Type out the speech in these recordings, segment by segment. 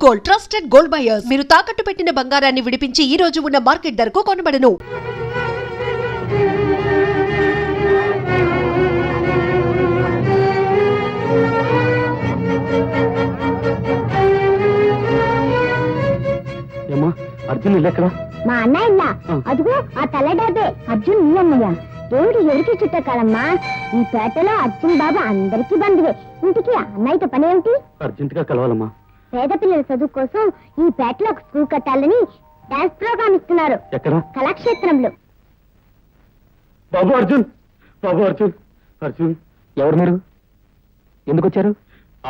Gold, trusted gold buyers. మీరు తాకట్టు పెట్టిన బంగారాన్ని విడిపించి ఈ రోజు ఉన్న మార్కెట్ ధరకు కొనబడను. అర్జున్ ఇల్లెక్కడా? మా అన్న ఇల్లా అదిగో ఆ తెల్లడాబే అర్జున్ నీ అన్నయ్య. దేవుడు ఎవరికి చుట్టకాలమ్మా, ఈ పేటలో అర్జున్ బాబు అందరికీ బంధువే. ఇంటికి అన్నయ్యతో పని ఏమిటి? అర్జెంట్ గా కలవాలమ్మా. పేద పిల్లల చదువు కోసం ఈ పేటలో ఒక స్కూల్ కట్టాలని డాన్స్ ప్రోగ్రామ్ ఇస్తున్నారు. ఎక్కడ? కళాక్షేత్రంలో. బాబు అర్జున్, బాబు అర్జున్, అర్జున్. ఎవరు మీరు? ఎందుకు వచ్చారు?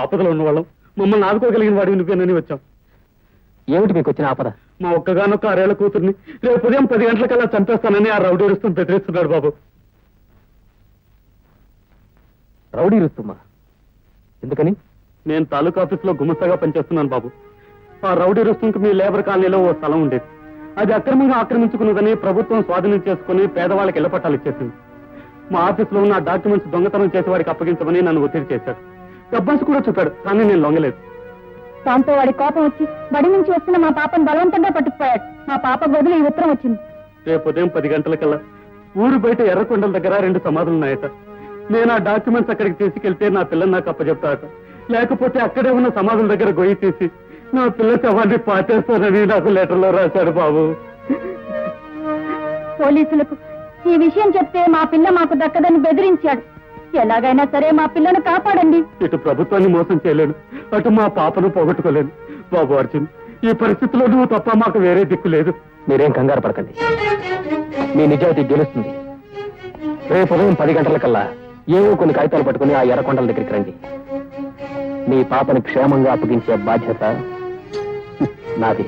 ఆపదలో ఉన్నవాళ్ళం, మమ్మల్ని ఆదుకోగలిగిన వాడివి నువ్వేనని వచ్చాం. ఏమిటి మీకు వచ్చిన ఆపద? మా ఒక్కగానొక్క 6 ఏళ్ల కూతుర్ని రేపు ఉదయం 10 గంటలకల్లా చంపేస్తానని ఆ రౌడీ రుస్తుం బెదిరిస్తున్నాడు బాబు. రౌడీ రుస్తుమా? ఎందుకని? నేను తాలూకా ఆఫీసులో గుమస్తాగా పనిచేస్తున్నాను బాబు. ఆ రౌడీ రుస్తుంకి మీ లేబర్ కాలనీలో ఓ స్థలం ఉండేది. అది అక్రమంగా ఆక్రమించుకున్నదని ప్రభుత్వం స్వాధీనం చేసుకుని పేదవాళ్ళకి ఇళ్ల పట్టాలు ఇచ్చేసింది. మా ఆఫీసులో ఉన్న డాక్యుమెంట్స్ దొంగతనం చేసి వాడికి అప్పగించమని నన్ను ఒత్తిడి చేశాడు. గబ్బాసు కూడా చెప్పాడు, కానీ నేను లొంగలేదు. దాంతో వాడి కోపం వచ్చి బడి నుంచి వస్తున్న మా పాపను బలవంతంగా పట్టుకుపోయాడు. మా పాప బదులు ఈ ఉత్తరం వచ్చింది. రేపు ఉదయం 10 గంటలకల్లా ఊరు బయట ఎర్రకొండల దగ్గర 2 సమాధులున్నాయట. నేను ఆ డాక్యుమెంట్స్ అక్కడికి తీసుకెళ్తే నా పిల్లని నాకు అప్పచెప్తాట. లేకపోతే అక్కడే ఉన్న సమాధుల దగ్గర గొయ్యి తీసి నా పిల్ల శవాన్ని పాటేస్తానని నాకు లెటర్లో రాశాడు బాబు. పోలీసులకు ఈ విషయం చెప్తే మా పిల్ల మాకు దక్కదని బెదిరించాడు. ఎలాగైనా సరే మా పిల్లను కాపాడండి. ఇటు ప్రభుత్వాన్ని మోసం చేయలేను, అటు మా పాపను పోగొట్టుకోలేను. బాబు అర్జున్, ఈ పరిస్థితిలో నువ్వు తప్ప మాకు వేరే దిక్కు లేదు. మీరేం కంగారు పడకండి, మీ నిజాయితీ గెలుస్తుంది. రేపు ఉదయం 10 గంటలకల్లా ఏవో కొన్ని కాగితాలు పట్టుకుని ఆ ఎర్రకొండల దగ్గరికి రండి. మీ పాపని క్షేమంగా అప్పగించే బాధ్యత నాది.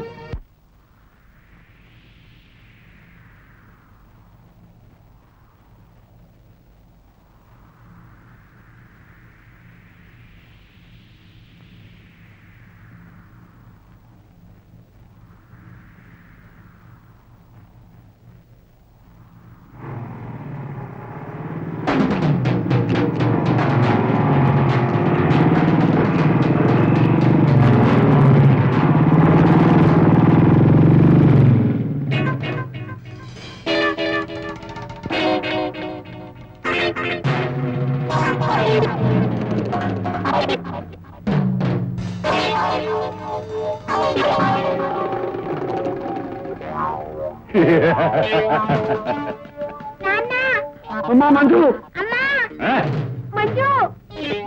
అమ్మా మంజు,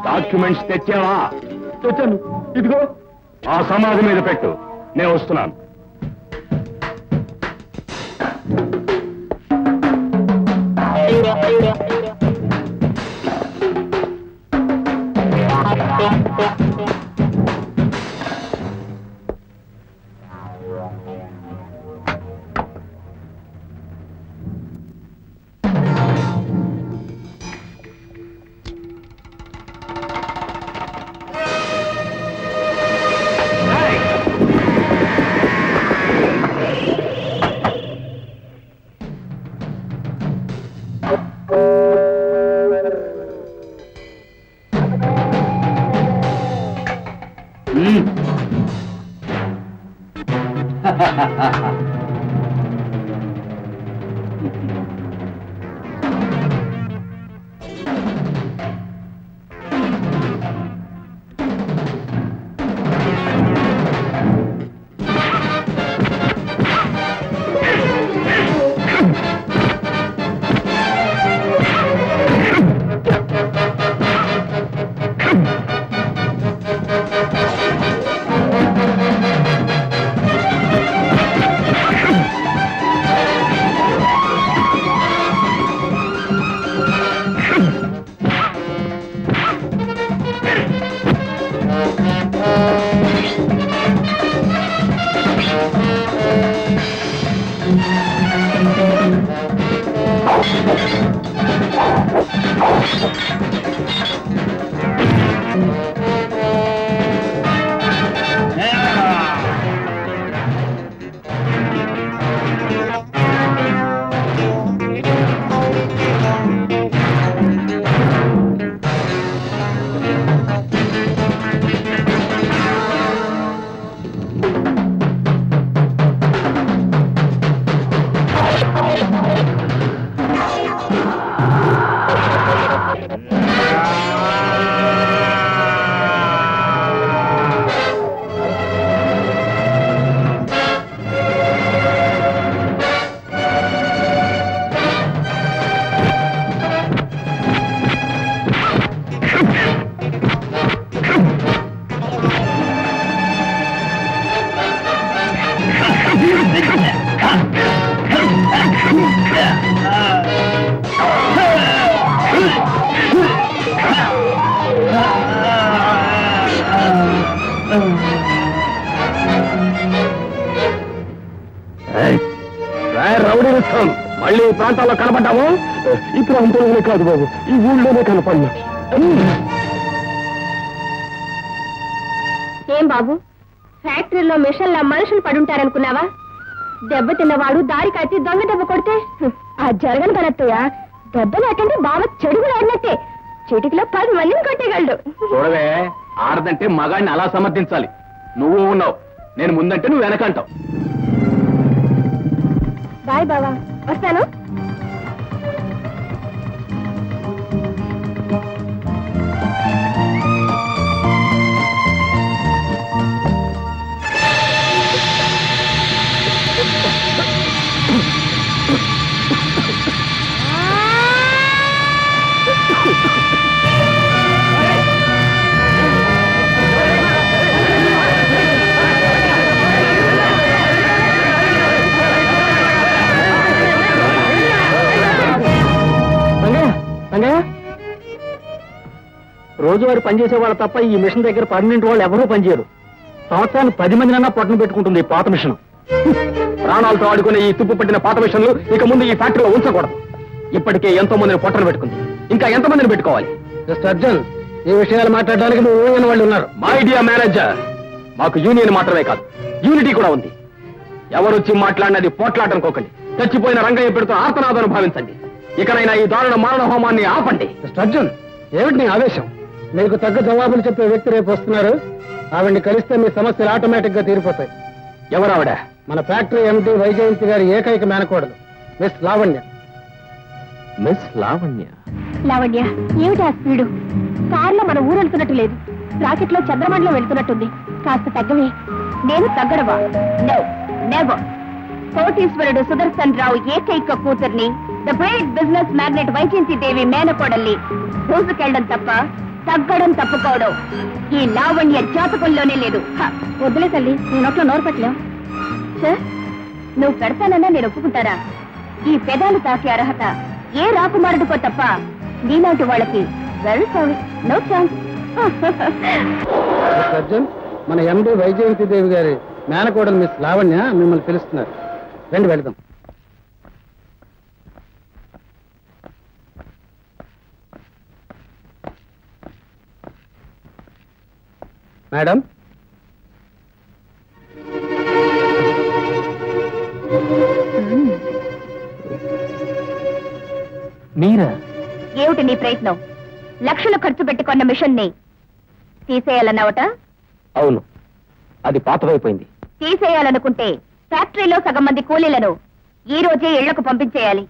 డాక్యుమెంట్స్ తెచ్చావా? తెచ్చాను, ఇదిగో ఆ సమాధి మీద పెట్టు, నేను వస్తున్నాను. రౌడీ ఇస్తాం మళ్ళీ ఈ ప్రాంతాల్లో కనపడ్డాము. ఈ ప్రాంతంలోనే కాదు బాబు, ఈ ఊళ్ళోనే కనపడినా. ఏం బాబు, ఫ్యాక్టరీలో మిషన్ల మనుషులు పడుంటారనుకున్నావా? దెబ్బ తిన్నవాడు దారి కట్టి దొంగ దెబ్బ కొడితే ఆ జరగని పనత్తయ్య. దెబ్బ లేకంటే బావ చెడుగులు ఆడినట్టే. చిటికలో 10 మందిని కొట్టేయగలడు. చూడవే, ఆడదంటే మగాడిని అలా సమర్థించాలి. నువ్వు ఉన్నావు, నేను ముందంటే నువ్వు వెనకంటావు. బాయ్ బావా, వస్తాను. రోజువారి పనిచేసే వాళ్ళు తప్ప ఈ మిషన్ దగ్గర పర్మనెంట్ వాళ్ళు ఎవరూ పనిచేయరు. సంవత్సరానికి 10 మందినన్నా పొట్టను పెట్టుకుంటుంది ఈ పాత మిషన్. ప్రాణాలతో ఆడుకునే ఈ తుప్పు పట్టిన పాత మిషన్లు ఇక ముందు ఈ ఫ్యాక్టరీలో ఉంచకూడదు. ఇప్పటికే ఎంతో మందిని పొట్టను పెట్టుకుంది, ఇంకా ఎంతమందిని పెట్టుకోవాలి? అర్జున్, ఈ విషయాలు మాట్లాడడానికి నువ్వు యూనియన్ వాళ్ళు ఉన్నారు. మై డియర్ మేనేజర్, మాకు యూనియన్ మాత్రమే కాదు, యూనిటీ కూడా ఉంది. ఎవరొచ్చి మాట్లాడినది పోట్లాటనుకోకండి. చచ్చిపోయిన రంగయ్య పెడుతూ ఆర్తనాదాన్ని భావించండి. ఇకనైనా ఈ దారుణ మారణ హోమాన్ని ఆపండి. అర్జున్, ఏమిటి నీ ఆవేశం? మీకు తగ్గ జవాబులు చెప్పే వ్యక్తి రేపు వస్తున్నారు. ఆవిడ్ని కలిస్తే మీ సమస్యలు ఆటోమేటిక్ గా తీరిపోతాయి. ఎవరావిడ? మన ఫ్యాక్టరీ ఎండి వైజయంతి గారి ఏకైక మేనకోడలు మిస్ లావణ్య. మిస్ లావణ్య? లావణ్య, ఏమిటి ఆ స్పీడు? కారులో మన ఊరు వెళ్తున్నట్టు లేదు, రాకెట్ లో చంద్రమండలం వెళ్తున్నట్టుంది. కాస్త తగ్గవే. నేను తగ్గడవా? No, never. కోటీశ్వరుడు సుదర్శన్ రావు ఏకైక కూతుర్ని, the great business magnate Vaijayanti Devi మేనకోడల్ని దూసుకెళ్ళడం తప్ప తగ్గడం తప్పుకోవడం ఈ లావణ్య జాతకంలోనే లేదు. వద్దులే తల్లి, నీ నోట్లో నోరు పెట్టలేం. సార్, నువ్వు పెడతానన్నా నేను ఒప్పుకుంటారా? ఈ పెదాలు తాకే అర్హత ఏ రాకుమారుడికో తప్ప నీలాంటి వాళ్ళకి very sorry, no chance. Arjun, మన ఎండి వైజయంతి దేవి గారి మేనకోడలు మిస్ లావణ్య మిమ్మల్ని పిలుస్తున్నారు. రండి వెళదాం. మేడం, మీరా? ఏమిటి నీ ప్రయత్నం? లక్షలు ఖర్చు పెట్టుకున్న మిషన్ ని తీసేయాలన్నావట? అవును, అది పాతదైపోయింది. తీసేయాలనుకుంటే ఫ్యాక్టరీలో సగం మంది కూలీలను ఈ రోజే ఇళ్లకు పంపించేయాలి.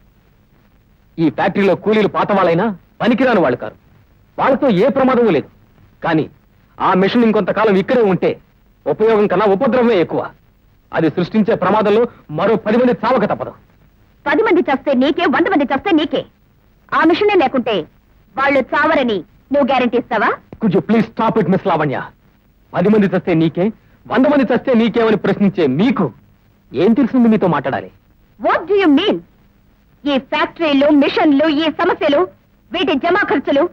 ఈ ఫ్యాక్టరీలో కూలీలు పాత వాళ్ళైనా పనికిరాని వాళ్ళు కారు. వాళ్ళతో ఏ ప్రమాదమూ లేదు. కానీ ఆ మిషన్ ఇంకొంతకాలం ఇక్కడే ఉంటే ఉపయోగం కన్నా ఉపద్రవమే ఎక్కువ. అది సృష్టించే ప్రమాదంలో మరో 10 మంది చావక తప్పదు. 10 మంది చస్తే నీకే, 100 మంది చస్తే నీకే. ఆ మిషనే లేకుంటే వాళ్ళు చావరని నువ్వు గ్యారెంటీ ఇస్తావా? Could you please stop it miss Lavanya. 10 మంది చస్తే నీకే, 100 మంది చస్తే నీకేమని ప్రశ్నించే మీకు ఏం తెలిసింది మీతో మాట్లాడాలి? What do you mean? ఈ ఫ్యాక్టరీలు, మిషన్లు, ఈ సమస్యలు, వీటి జమా ఖర్చులు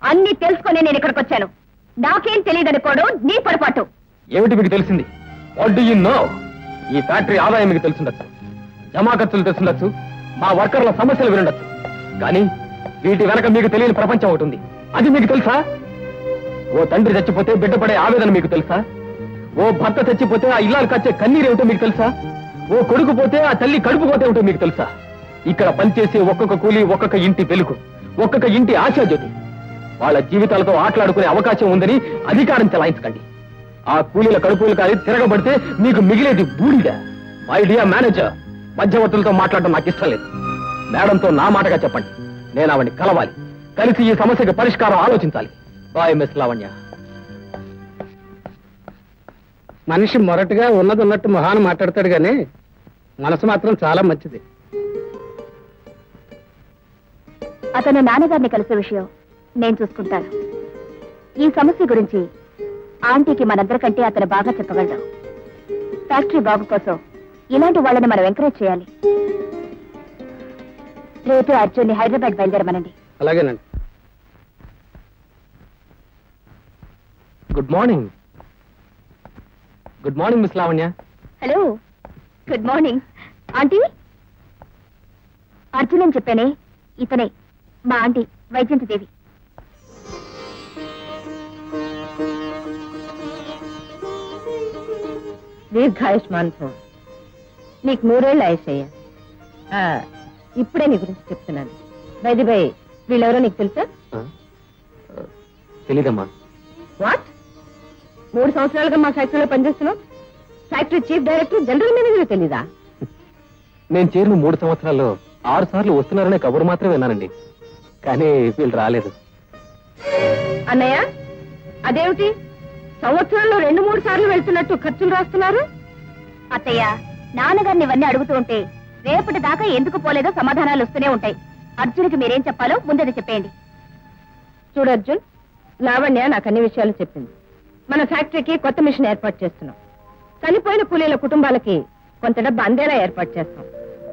అన్ని తెలుసుకునే నేను ఇక్కడికి వచ్చాను. నాకేం తెలియదనుకోవడం నీ పొరపాటు. ఏమిటి మీకు తెలిసింది? What do you know? ఈ ఫ్యాక్టరీ ఆదాయం మీకు తెలుసుండొచ్చు, జమా ఖర్చులు తెలుసుండొచ్చు, మా వర్కర్ల సమస్యలు వినుండొచ్చు. కానీ వీటి వెనక మీకు తెలియని ప్రపంచం ఒకటి ఉంది. అది మీకు తెలుసా? ఓ తండ్రి చచ్చిపోతే బిడ్డ పడే ఆవేదన మీకు తెలుసా? ఓ భర్త చచ్చిపోతే ఆ ఇల్లాలు కచ్చే కన్నీరేమిటో మీకు తెలుసా? ఓ కొడుకు పోతే ఆ తల్లి కడుపు పోతే ఏమిటో మీకు తెలుసా? ఇక్కడ పనిచేసే ఒక్కొక్క కూలి ఒక్కొక్క ఇంటి వెలుగు, ఒక్కొక్క ఇంటి ఆశాజ్యోతి. వాళ్ళ జీవితాలతో ఆటలాడుకునే అవకాశం ఉందని అధికారం చెలాయించకండి. ఆ కూలీల కడుపులు కాని తిరగబడితే మీకు మిగిలేది బూడిద. మై డియర్ మేనేజర్, మధ్యవర్తులతో మాట్లాడడం నాకు ఇష్టం లేదు. మేడంతో నా మాటగా చెప్పండి. నేను ఆవిడ్ని కలవాలి, కలిసి ఈ సమస్యకి పరిష్కారం ఆలోచించాలి. Bye miss Lavanya. మనిషి మొరటుగా ఉన్నట్టు మొహాన్ని మాట్లాడతాడు గాని మనసు మాత్రం చాలా మంచిది. అతను నాన్నగారిని కలిసే విషయం నేను చూసుకుంటాను. ఈ సమస్య గురించి ఆంటీకి మనందరికంటే అతను బాగా చెప్పగలడు. ఫ్యాక్టరీ బాబు కోసం ఇలాంటి వాళ్ళని మనం ఎంకరేజ్ చేయాలి. రేపు అర్జున్ని హైదరాబాద్ బయలుదేరమనండి. అలాగేనండి. Good morning. Good morning miss Lavanya. Hello, good morning. Aunty, Arjun అని చెప్పానే, ఇతనే మా ఆంటీ వైజయంతి దేవి. దీర్ఘాయుష్మాన్ భవ. నీకు 100 ఏళ్ళు ఆయుషయ్యా. ఇప్పుడే నీ గురించి చెప్తున్నాను. బై వీళ్ళెవరో నీకు తెలుసా? తెలీదమ్మా. వాట్? 3 సంవత్సరాలుగా మా ఫ్యాక్టరీలో పనిచేస్తున్నావు. Factory chief director, general manager తెలీదా? నేను చేరిన 3 సంవత్సరాల్లో 6 సార్లు వస్తున్నారనే కబురు మాత్రమే విన్నానండి, కానీ వీళ్ళు రాలేదు. అన్నయ్య, అదేమిటి సంవత్సరంలో 2-3 సార్లు వెళ్తున్నట్టు ఖర్చులు రాస్తున్నారు? అత్తయ్య, నాన్నగారిని ఇవన్నీ అడుగుతూ ఉంటే రేపటి దాకా ఎందుకు పోలేదో సమాధానాలు వస్తూనే ఉంటాయి. అర్జున్కి మీరేం చెప్పాలో ముందది చెప్పేయండి. చూడు అర్జున్, లావణ్య నాకు అన్ని విషయాలు చెప్పింది. మన ఫ్యాక్టరీకి కొత్త మిషన్ ఏర్పాటు చేస్తున్నాం. చనిపోయిన కూలీల కుటుంబాలకి కొంత డబ్బు అందేలా ఏర్పాటు చేస్తాం.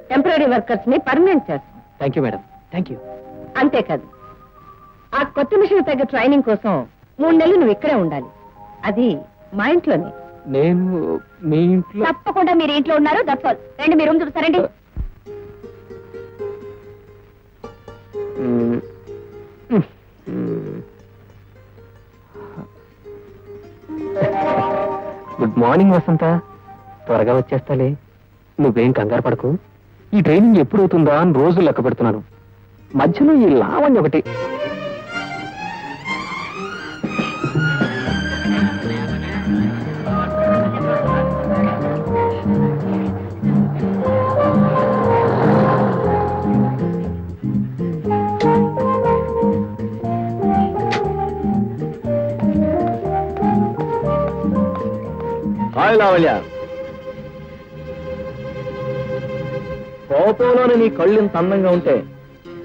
టెంపరీ వర్కర్స్ ని పర్మనెంట్ చేస్తాం. Thank you madam, thank you. అంతేకాదు, ఆ కొత్త మిషన్ తగ్గ ట్రైనింగ్ కోసం 3 నెలలు నువ్వు ఇక్కడే ఉండాలి. అది మా ఇంట్లోనే. నేను మీ ఇంట్లో? తప్పకుండా మీరు ఇంట్లో ఉన్నారు. That's all. రండి, మీ రూమ్ చూపిస్తారండి. గుడ్ మార్నింగ్ వసంత. త్వరగా వచ్చేస్తాలే, నువ్వేం కంగారు పడకు. ఈ ట్రైనింగ్ ఎప్పుడు అవుతుందా అని రోజు లెక్క పెడుతున్నాను. మధ్యలో ఈ లావణ్య ఒకటి. హాయ్ లావణ్య. కోపంలోనే నీ కళ్ళు ఇంత అందంగా ఉంటే,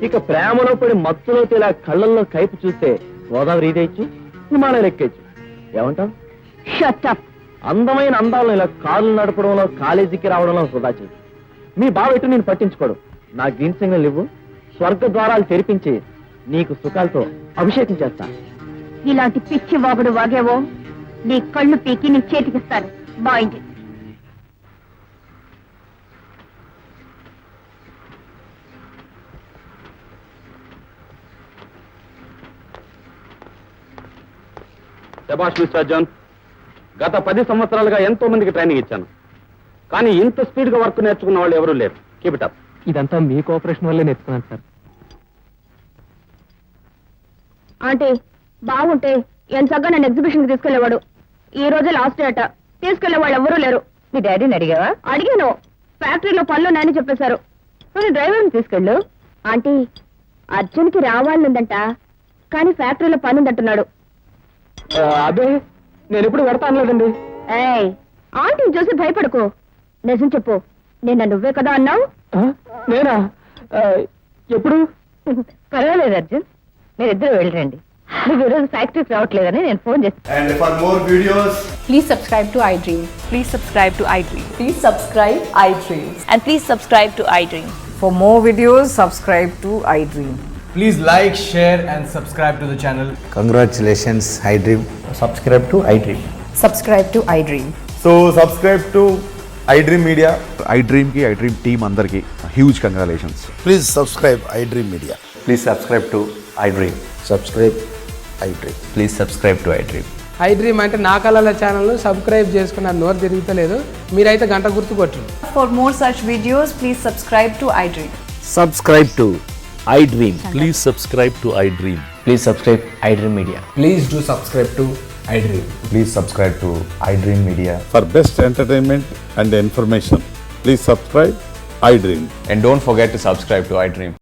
ఇక ప్రేమలో పడి మత్తులో ఇలా కళ్ళల్లో కైపు చూస్తే గోదావరి ఈదేయచ్చు, హిమాలయాలు ఎక్కేచ్చు. ఏమంటావు? Shut up. అందమైన అందాలను ఇలా కాళ్ళు నడపడంలో, కాలేజీకి రావడంలో వృధా చేయి. మీ బావ ఎటు నేను పట్టించుకోడు. నా గ్రీన్ సిగ్నల్ ఇవ్వు, స్వర్గ ద్వారాలు తెరిపించి నీకు సుఖాలతో అభిషేకం చేస్తా. ఇలాంటి పిచ్చి వాగుడు వాగేవో నీ కళ్ళు పీకి నీ చేతికిస్తాను. బాయింది. శభాష్ మిస్టర్ అర్జున్. గత 10 సంవత్సరాలుగా ఎంతో మందికి ట్రైనింగ్ ఇచ్చాను, కానీ ఇంత స్పీడ్ గా వర్క్ నేర్చుకున్న వాళ్ళు ఎవరూ లేరు. Keep it up. ఇదంతా మీ కోఆపరేషన్ వల్లే నేర్చుకున్నాను సార్. ఆంటీ, బాగుంటే ఎంతగా నన్ను ఎగ్జిబిషన్ కి తీసుకెళ్లేవాడు. ఈ రోజే లాస్ట్ డే అట. తీసుకెళ్లే వాళ్ళు ఎవరూ లేరు. మీ డాడీని అడిగావా? అడిగాను. ఫ్యాక్టరీలో పనులు ఉన్నాయని చెప్పేశారు. నువ్వు డ్రైవర్ని తీసుకెళ్ళు. ఆంటీ, అర్జున్కి రావాలనుందంట, కానీ ఫ్యాక్టరీలో పని ఉందంటున్నాడు. అదే నేను ఎప్పుడు పెడతాను లేదండి. ఏయ్, ఆంటీని చూసి భయపడుకో. నిజం చెప్పు, నిన్న నువ్వే కదా అన్నావు. నేనా? ఎప్పుడు? పర్వాలేదు అర్జున్, మీరిద్దరు వెళ్ళరండి. నువ్వు ఈరోజు ఫ్యాక్టరీకి రావట్లేదని నేను ఫోన్ చేస్తాను. And for more videos, Please subscribe to iDream. Please subscribe to iDream. Please subscribe iDream. And please subscribe to iDream. For more videos, subscribe to iDream. please like, share and subscribe to the channel. Congratulations, iDream. Subscribe to iDream. Subscribe to iDream. So subscribe to iDream Media. iDream ki iDream team andarki huge congratulations. Please subscribe iDream Media. Please subscribe to iDream. Subscribe iDream. Please subscribe to iDream. iDream అంటే నా కళల channel subscribe చేసుకున్న నోరు తిరుగుతలేదు. మీరైతే గంట గుర్తు కొట్టండి. For more such videos, please subscribe to iDream. Subscribe to iDream. Please subscribe to iDream. Please subscribe iDream Media. Please do subscribe to iDream. Please subscribe to iDream Media. For best entertainment and information, please subscribe iDream. And don't forget to subscribe to iDream.